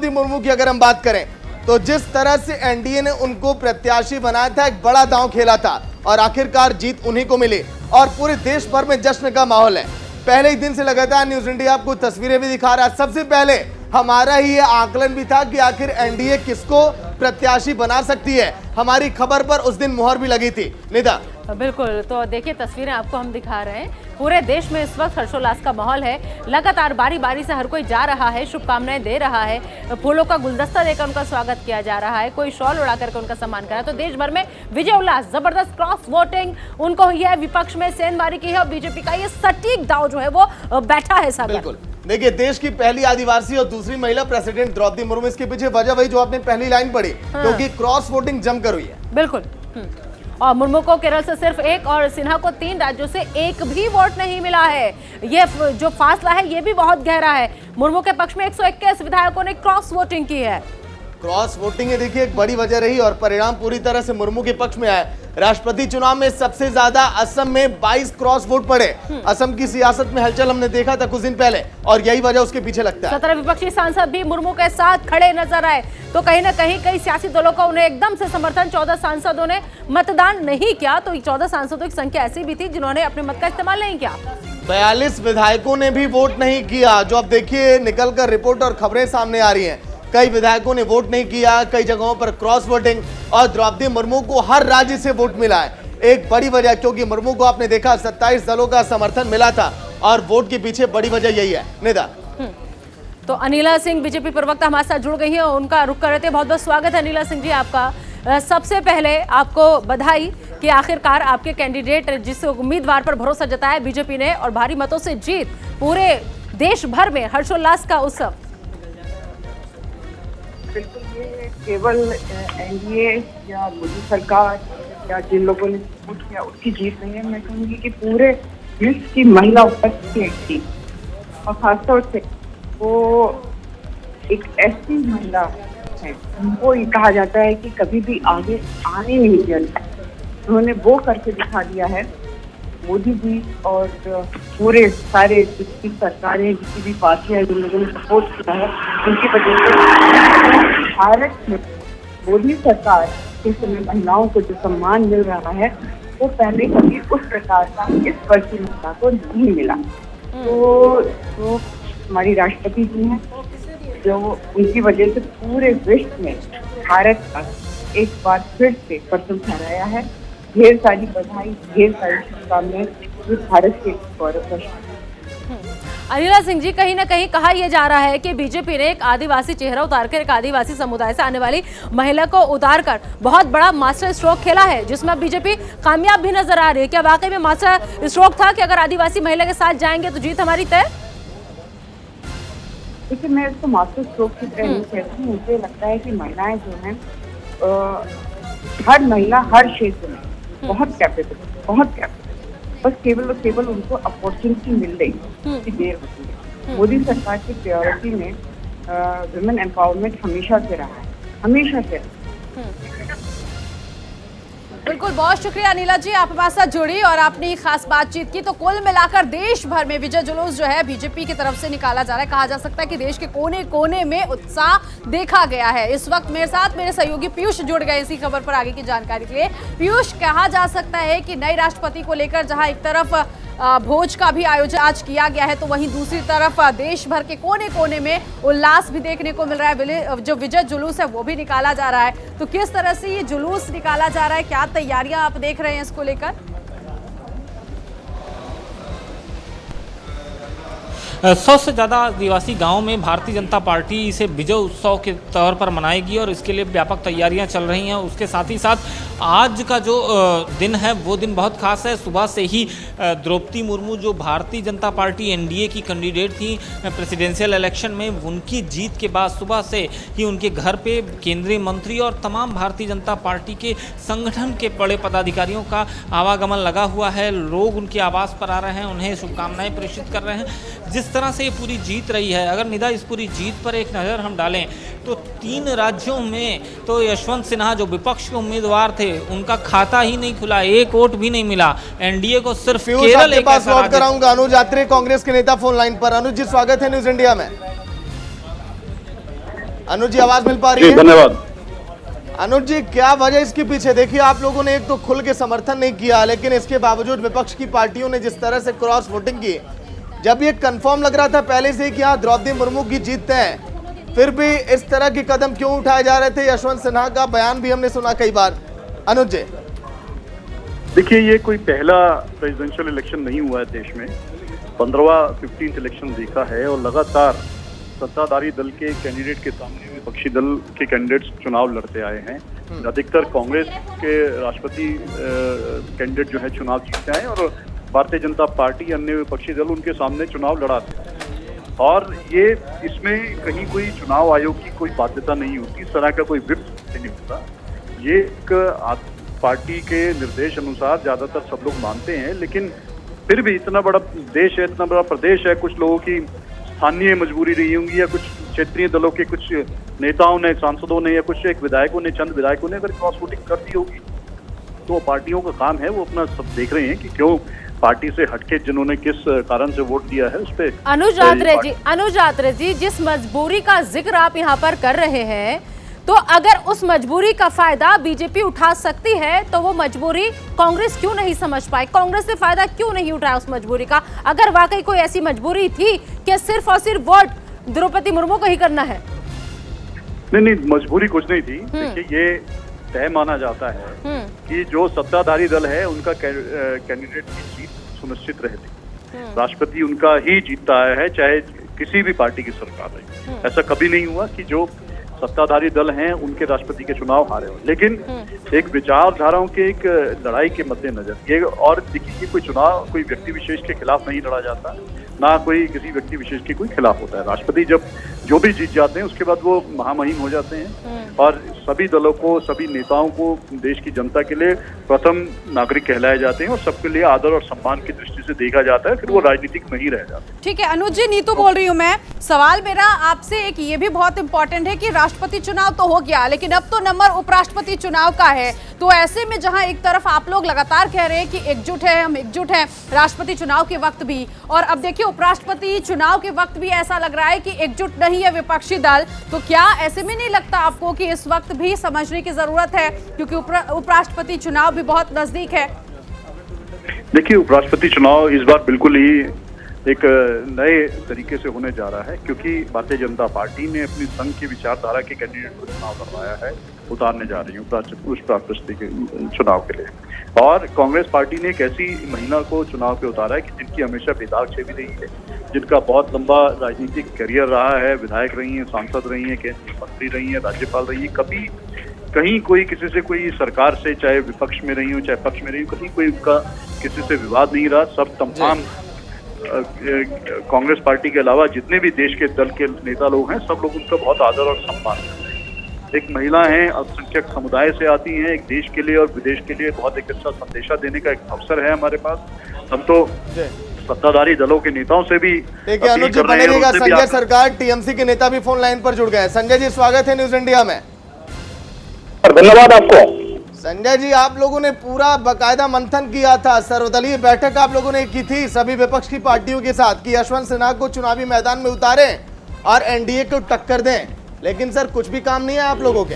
द्रौपदी मुर्मू की अगर हम बात करें तो जिस तरह से एनडीए ने उनको प्रत्याशी बनाया था, एक बड़ा दांव खेला था और आखिरकार जीत उन्हीं को मिली और पूरे देश भर में जश्न का माहौल है। पहले ही दिन से लगातार न्यूज इंडिया आपको तस्वीरें भी दिखा रहा है। सबसे पहले हमारा ही ये आकलन भी था कि आखिर एनडीए किसको प्रत्याशी बना सकती है। हमारी खबर पर उस दिन मुहर भी लगी थी। निदा, बिल्कुल, तो देखिए तस्वीरें आपको हम दिखा रहे हैं। पूरे देश में इस वक्त हर्षोल्लास का माहौल है। लगातार बारी बारी से हर कोई जा रहा है, शुभकामनाएं दे रहा है, फूलों का गुलदस्ता देकर उनका स्वागत किया जा रहा है, कोई शॉल उड़ा करके उनका सम्मान कर रहा है। तो देश भर में विजय उल्लास, जबरदस्त क्रॉस वोटिंग उनको हुई है, विपक्ष में सेंधमारी की है और बीजेपी का ये सटीक दांव जो है वो बैठा है सागर। बिल्कुल, देखिए देश की पहली आदिवासी और दूसरी महिला प्रेसिडेंट द्रौपदी मुर्मू, इसके पीछे वजह वही जो आपने पहली लाइन पढ़ी, क्योंकि क्रॉस वोटिंग जमकर हुई है। बिल्कुल। और मुर्मू को केरल से सिर्फ 1 और सिन्हा को 3 राज्यों से 1 भी वोट नहीं मिला है। ये जो फासला है ये भी बहुत गहरा है। मुर्मू के पक्ष में 121 विधायकों ने क्रॉस वोटिंग की है। क्रॉस वोटिंग है देखिए एक बड़ी वजह रही और परिणाम पूरी तरह से मुर्मू के पक्ष में आया। राष्ट्रपति चुनाव में सबसे ज्यादा असम में 22 क्रॉस वोट पड़े। असम की सियासत में हलचल हमने देखा था कुछ दिन पहले और यही वजह उसके पीछे लगता है। 17 विपक्षी सांसद भी मुर्मू के साथ खड़े नजर आए। तो कहीं ना कहीं कई सियासी दलों का उन्हें एकदम से समर्थन, 14 सांसदों ने मतदान नहीं किया। तो 14 सांसदों की संख्या ऐसी भी थी जिन्होंने अपने मत का इस्तेमाल नहीं किया। 42 विधायकों ने भी वोट नहीं किया, जो अब देखिए निकलकर रिपोर्ट और खबरें सामने आ रही हैं। कई विधायकों ने वोट नहीं किया, कई जगहों पर क्रॉस वोटिंग और द्रौपदी मुर्मू को हर राज्य से वोट मिला है। एक बड़ी वजह, क्योंकि मुर्मू को आपने देखा 27 दलों का समर्थन मिला था और वोट के पीछे बड़ी वजह यही है। निदा, तो अनिला सिंह बीजेपी प्रवक्ता हमारे साथ जुड़ गई हैं, उनका रुख कर रहे थे। बहुत बहुत स्वागत है अनिला सिंह जी आपका। सबसे पहले आपको बधाई कि आखिरकार आपके कैंडिडेट, जिस उम्मीदवार पर भरोसा जताया बीजेपी ने और भारी मतों से जीत, पूरे देश भर में हर्षोल्लास का उत्सव। बिल्कुल, ये केवल एनडीए या मोदी सरकार या जिन लोगों ने सपोर्ट किया उसकी जीत नहीं है। मैं कहूँगी कि पूरे विश्व की महिला उपस्थिति थी और खासतौर से वो एक ऐसी महिला है उनको ये कहा जाता है कि कभी भी आगे आने नहीं दिया। उन्होंने वो करके दिखा दिया है। मोदी जी और पूरे सारे जितनी सरकारें, जितनी भी पार्टियां हैं, जिन लोगों ने सपोर्ट किया है, उनकी वजह से भारत में मोदी सरकार के समय महिलाओं को जो सम्मान मिल रहा है वो पहले कभी उस प्रकार का इस वर्ष की महिला को नहीं मिला। तो हमारी राष्ट्रपति जी हैं जो उनकी वजह से पूरे विश्व में भारत का एक बार फिर से प्रथम फहराया है। ढेर सारी बधाई, ढेर सारी शुभकामनाएं भारत के गौरव पर। अनिला सिंह जी, कहीं ना कहीं कहा यह जा रहा है कि बीजेपी ने एक आदिवासी चेहरा उतारकर, एक आदिवासी समुदाय से आने वाली महिला को उतारकर बहुत बड़ा मास्टर स्ट्रोक खेला है, जिसमें बीजेपी कामयाब भी नजर आ रही है। क्या वाकई में मास्टर स्ट्रोक था कि अगर आदिवासी महिला के साथ जाएंगे तो जीत हमारी तय? देखिए, मैं इसको मास्टर स्ट्रोक की तरह नहीं कहती हूँ। मुझे लगता है कि महिलाएं जो हैं, हर महिला हर क्षेत्र में बहुत कैपेबल, बस केवल और केवल उनको अपॉर्चुनिटी मिल रही की देर होती है। मोदी सरकार की प्रायोरिटी में वुमेन एम्पावरमेंट हमेशा से रहा है, हमेशा से। बिल्कुल, बहुत शुक्रिया अनिला जी, आप हमारे साथ जुड़ी और आपने खास बातचीत की। तो कुल मिलाकर देश भर में विजय जुलूस जो है बीजेपी की तरफ से निकाला जा रहा है। कहा जा सकता है कि देश के कोने कोने में उत्साह देखा गया है। इस वक्त मेरे साथ मेरे सहयोगी पीयूष जुड़ गए इसी खबर पर आगे की जानकारी के लिए। पीयूष, कहा जा सकता है कि नए राष्ट्रपति को लेकर जहां एक तरफ भोज का भी आयोजन आज किया गया है, तो वहीं दूसरी तरफ देश भर के कोने कोने में उल्लास भी देखने को मिल रहा है। जो विजय जुलूस है वो भी निकाला जा रहा है। तो किस तरह से ये जुलूस निकाला जा रहा है, क्या तैयारियां आप देख रहे हैं इसको लेकर? 100 से ज़्यादा आदिवासी गांव में भारतीय जनता पार्टी इसे विजय उत्सव के तौर पर मनाएगी और इसके लिए व्यापक तैयारियां चल रही हैं। उसके साथ ही साथ आज का जो दिन है वो दिन बहुत खास है। सुबह से ही द्रौपदी मुर्मू, जो भारतीय जनता पार्टी एनडीए की कैंडिडेट थी प्रेसिडेंशियल इलेक्शन में, उनकी जीत के बाद सुबह से ही उनके घर पे केंद्रीय मंत्री और तमाम भारतीय जनता पार्टी के संगठन के बड़े पदाधिकारियों का आवागमन लगा हुआ है। लोग उनके आवास पर आ रहे हैं, उन्हें शुभकामनाएं प्रेषित कर रहे हैं। जिस तरह से ये पूरी जीत रही है, अगर निदा इस पूरी जीत पर एक नज़र हम डालें तो 3 राज्यों में तो यशवंत सिन्हा जो विपक्ष के उम्मीदवार थे उनका खाता ही नहीं खुला, 1 वोट भी नहीं मिला। एनडीए को सिर्फ केरल के पास लौट कर आऊंगा। अनुज यात्री कांग्रेस के नेता फोन लाइन पर। अनुज जी, स्वागत है न्यूज इंडिया में। अनुज जी आवाज मिल पा रही है? धन्यवाद। अनुज जी, क्या वजह इसके पीछे? देखिए, आप लोगों ने एक तो खुल के समर्थन नहीं किया, लेकिन इसके बावजूद विपक्ष की पार्टियों ने जिस तरह से क्रॉस वोटिंग की, जब ये कंफर्म लग रहा था पहले से कि यहाँ द्रौपदी मुर्मू की जीत है, फिर भी इस तरह के कदम क्यों उठाए जा रहे थे? यशवंत सिन्हा का बयान भी हमने सुना कई बार। अनुज जी, देखिए, ये कोई पहला प्रेसिडेंशियल इलेक्शन नहीं हुआ है देश में। 15th इलेक्शन देखा है और लगातार सत्ताधारी दल के कैंडिडेट के सामने विपक्षी दल के कैंडिडेट्स चुनाव लड़ते आए हैं। अधिकतर कांग्रेस के राष्ट्रपति कैंडिडेट जो है चुनाव जीतते हैं और भारतीय जनता पार्टी अन्य विपक्षी दल उनके सामने चुनाव लड़ाते हैं। और ये इसमें कहीं कोई चुनाव आयोग की कोई बाध्यता नहीं होती, इस तरह का कोई विप नहीं होता। ये एक पार्टी के निर्देश अनुसार ज्यादातर सब लोग मानते हैं, लेकिन फिर भी इतना बड़ा देश है, इतना बड़ा प्रदेश है, कुछ लोगों की स्थानीय मजबूरी रही होंगी या कुछ क्षेत्रीय दलों के कुछ नेताओं ने, सांसदों ने या कुछ एक विधायकों ने, चंद विधायकों ने अगर क्रॉस वोटिंग कर दी होगी तो पार्टियों का काम है, वो अपना सब देख रहे हैं कि क्यों पार्टी से हटके जिन्होंने किस कारण से वोट दिया है उस पर। अनुज रात्रे जी, जिस मजबूरी का जिक्र आप यहाँ पर कर रहे हैं, तो अगर उस मजबूरी का फायदा बीजेपी उठा सकती है तो वो मजबूरी कांग्रेस क्यों नहीं समझ पाई? कांग्रेस ने फायदा क्यों नहीं उठाया उस मजबूरी का? अगर वाकई कोई ऐसी मजबूरी थी कि सिर्फ और सिर्फ वोट द्रौपदी मुर्मू को ही करना है। नहीं, मजबूरी कुछ नहीं थी। देखिए, ये तय माना जाता है कि जो सत्ताधारी दल है उनका कैंडिडेट की जीत सुनिश्चित रहती, राष्ट्रपति उनका ही जीतता है चाहे किसी भी पार्टी की सरकार रही। ऐसा कभी नहीं हुआ कि जो सत्ताधारी दल हैं उनके राष्ट्रपति के चुनाव हारे हो। लेकिन एक विचारधाराओं के एक लड़ाई के मद्देनजर ये, और देखिए, ये कोई चुनाव कोई व्यक्ति विशेष के खिलाफ नहीं लड़ा जाता, ना कोई किसी व्यक्ति विशेष के कोई खिलाफ होता है। राष्ट्रपति जब जो भी जीत जाते हैं उसके बाद वो महामहिम हो जाते हैं और सभी दलों को, सभी नेताओं को देश की जनता के लिए प्रथम नागरिक कहलाए जाते हैं और सबके लिए आदर और सम्मान की दृष्टि से देखा जाता है, फिर वो राजनीतिक नहीं रह जाते। ठीक है अनुज जी, नीतू बोल रही हूँ मैं। सवाल मेरा आपसे एक ये भी बहुत इंपॉर्टेंट है कि राष्ट्रपति चुनाव तो हो गया, लेकिन अब तो नंबर उपराष्ट्रपति चुनाव का है। तो ऐसे में जहां एक तरफ आप लोग लगातार कह रहे हैं कि एकजुट है, हम एकजुट हैं राष्ट्रपति चुनाव के वक्त भी, और अब देखिए उपराष्ट्रपति चुनाव के वक्त भी ऐसा लग रहा है कि एकजुट नहीं है विपक्षी दल, तो क्या ऐसे में नहीं लगता आपको कि इस वक्त भी समझने की जरूरत है, क्योंकि उपराष्ट्रपति चुनाव भी बहुत नजदीक है? देखिए, उपराष्ट्रपति चुनाव इस बार बिल्कुल ही एक नए तरीके से होने जा रहा है, क्योंकि भारतीय जनता पार्टी ने अपनी संघ की विचारधारा के कैंडिडेट को चुनाव लड़वाया है, उतारने जा रही है उपराष्ट्रपति के चुनाव के लिए। और कांग्रेस पार्टी ने एक ऐसी महिला को चुनाव पे उतारा है कि जिनकी हमेशा बेदाग छवि रही है, जिनका बहुत लंबा राजनीतिक करियर रहा है, विधायक रही है, सांसद रही है, केंद्रीय मंत्री रही है, राज्यपाल रही है, कभी कहीं कोई किसी से कोई सरकार से, चाहे विपक्ष में रही हो चाहे पक्ष में रही हो, कहीं कोई उनका किसी से विवाद नहीं रहा। सब तमाम कांग्रेस पार्टी के अलावा जितने भी देश के दल के नेता लोग हैं, सब लोग उनका बहुत आदर और सम्मान करते हैं। एक महिला हैं, अल्पसंख्यक समुदाय से आती हैं, एक देश के लिए और विदेश के लिए बहुत एक अच्छा संदेशा देने का एक अवसर है हमारे पास। हम तो सत्ताधारी दलों के नेताओं से भी ठीक है अनुज जी, बने रहिएगा। संजय सरकार टीएमसी के नेता भी फोन लाइन पर जुड़ गए। संजय जी, स्वागत है न्यूज इंडिया में। धन्यवाद आपको। संजय जी, आप लोगों ने पूरा बकायदा मंथन किया था, सर्वदलीय बैठक आप लोगों ने की थी सभी विपक्ष की पार्टियों के साथ कि यशवंत सिन्हा को चुनावी मैदान में उतारें और एनडीए को टक्कर दें, लेकिन सर कुछ भी काम नहीं है आप लोगों के?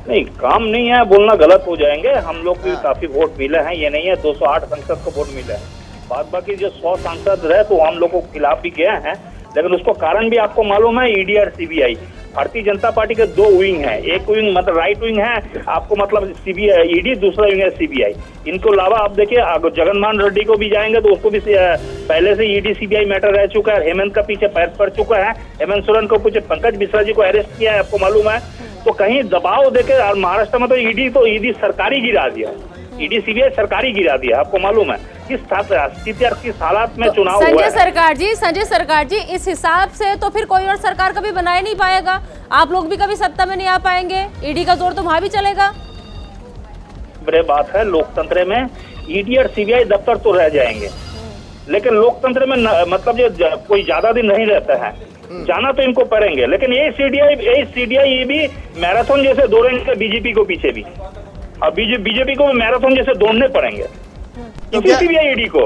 नहीं, काम नहीं है बोलना गलत हो जाएंगे। हम लोग भी काफी वोट मिले हैं, ये नहीं है 208 सांसद को वोट मिले हैं। बाद बाकी जो 100 सांसद रहे तो हम लोग को खिलाफ भी गए हैं, लेकिन उसको कारण भी आपको मालूम है, ईडी और सीबीआई। भारतीय जनता पार्टी के 2 विंग हैं, एक विंग मतलब राइट विंग है आपको, मतलब सीबीआई ईडी, दूसरा विंग है सीबीआई। इनको अलावा आप देखिए जगनमोहन रेड्डी को भी जाएंगे तो उसको भी पहले से ईडी सीबीआई मैटर रह चुका है। हेमंत का पीछे पैर पड़ चुका है, हेमंत सोरेन को पीछे पंकज मिश्रा जी को अरेस्ट किया है, आपको मालूम है। तो कहीं दबाव देके महाराष्ट्र में तो ईडी सरकारी गिरा दिया, ईडी सीबीआई सरकारी गिरा दिया, आपको मालूम है किस स्थिति और किस हालात में चुनाव हुआ है। संजय सरकार जी, इस हिसाब से तो फिर कोई और सरकार कभी बना ही नहीं पाएगा, आप लोग भी कभी सत्ता में नहीं आ पाएंगे, ईडी का जोर तो वहां भी चलेगा। बड़े बात है, लोकतंत्र में ईडी और सीबीआई दफ्तर तो रह जाएंगे, लेकिन लोकतंत्र में मतलब जो कोई ज्यादा दिन नहीं रहता है, जाना तो इनको पड़ेंगे। लेकिन ये सीडीआई ये भी मैराथन जैसे दौड़ेंगे बीजेपी को पीछे भी, और बीजेपी को मैराथन जैसे दौड़ने पड़ेंगे इसी सीबीआई ईडी को।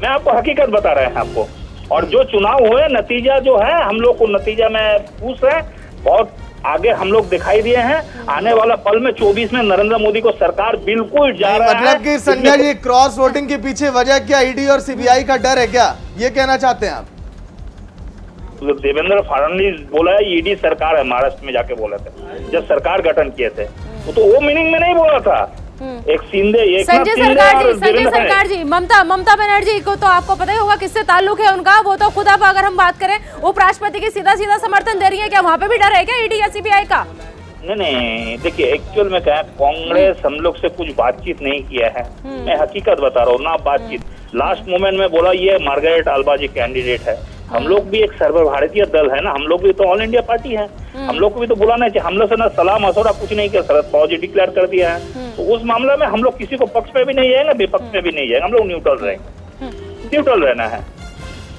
मैं आपको हकीकत बता रहे हैं आपको। और जो चुनाव हुए, नतीजा जो है, हम लोग को नतीजा में पूछ रहे हैं, बहुत आगे हम लोग दिखाई दिए हैं। आने वाला पल में 24 में नरेंद्र मोदी को सरकार बिल्कुल जा रहा है। मतलब कि संजय जी, क्रॉस वोटिंग के पीछे वजह क्या ईडी और सीबीआई का डर है क्या, ये कहना चाहते हैं आप? देवेंद्र फडणवीस बोला है ईडी सरकार है, महाराष्ट्र में जाके बोला था जब सरकार गठन किए थे, तो वो मीनिंग में नहीं बोला था। एक शिंदे, एक संजय सरकार जी, ममता बनर्जी को तो आपको पता ही होगा किससे ताल्लुक है उनका। वो तो खुद अब अगर हम बात करें उपराष्ट्रपति की सीधा समर्थन दे रही है, क्या वहाँ पे भी डर है क्या ईडी या सीबीआई का? नहीं, देखिए एक्चुअल में क्या है, कांग्रेस हम लोग से कुछ बातचीत नहीं किया है। मैं हकीकत बता रहा हूँ ना, बातचीत लास्ट मोमेंट में बोला ये मार्गारेट आल्बाजी कैंडिडेट है। हम लोग भी एक सर्वभारतीय दल है ना, हम लोग भी तो ऑल इंडिया पार्टी है, हम लोग को भी तो बुलाना चाहिए। हम लोग से ना सलाह मशवरा कुछ नहीं किया, शरद पवार जी डिक्लेयर कर दिया है, तो उस मामले में हम लोग किसी को पक्ष में भी नहीं जाएंगे, विपक्ष में भी नहीं जाएंगे, हम लोग न्यूट्रल रहेंगे, न्यूट्रल रहना है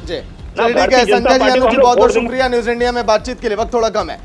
जी। चलिए ठीक है संजय जी, बहुत बहुत शुक्रिया। न्यूज इंडिया में बातचीत के लिए वक्त थोड़ा कम है।